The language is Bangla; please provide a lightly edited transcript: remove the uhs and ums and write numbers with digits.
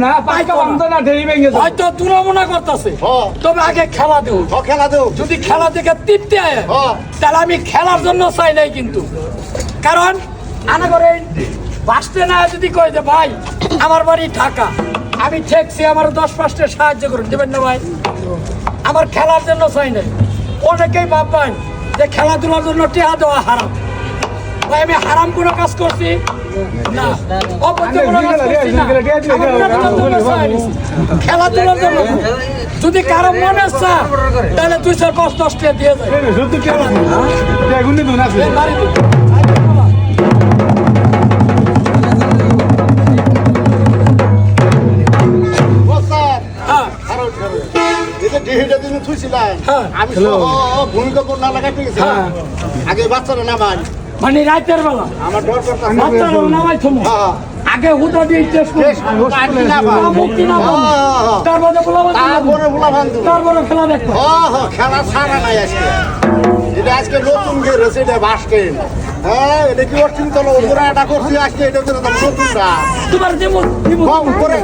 না পাইকা বান্ধা না ঢেই ভেঙে যায় হয়তো দুরামনা করতেছে তবে আগে খেলা দেও খেলা দেও যদি খেলা দেখে তৃপ্তি আয় তাহলে আমি খেলার জন্য চাই নাই কিন্তু কারণ আনা করে বাঁচতে না যদি কই যে ভাই আমার বাড়ি ঢাকা আমি ঠেকছি আমার 10-5টা সাহায্য করুন দেবেন না ভাই আমার খেলার জন্য চাই নাই অনেকেই ভাববেন যে খেলাধুলার জন্য টিহা দেওয়া হারাম ভাই আমি হারাম কোনো কাজ করছি না অবৈধ কোনো কাজ করছি না খেলাধুলার জন্য যদি কারো মনে আছে তাহলে 2-5-10 টাকা দিয়ে যায় সত্যি কি আছে এগুনি দুন আছে আমি ভূমিকম্প না লাগাইতে গেছি আগে বাচ্চারা নামাই মানে রাতের বেলা আমার ডর করতে বাচ্চারা নামাই থমো আগে হুদা দিয়ে টেস্ট করি মুক্তি না তারপরে তারপরে খেলা দেখবো খেলা ছাড়া নাই আজকে এটা আজকে নতুন বের হয়েছে এটা বাসকে হ্যাঁ এটা কি করছেন চলো ওরা এটা করছি আজকে এটা নতুনটা তোমার যেমন কম করে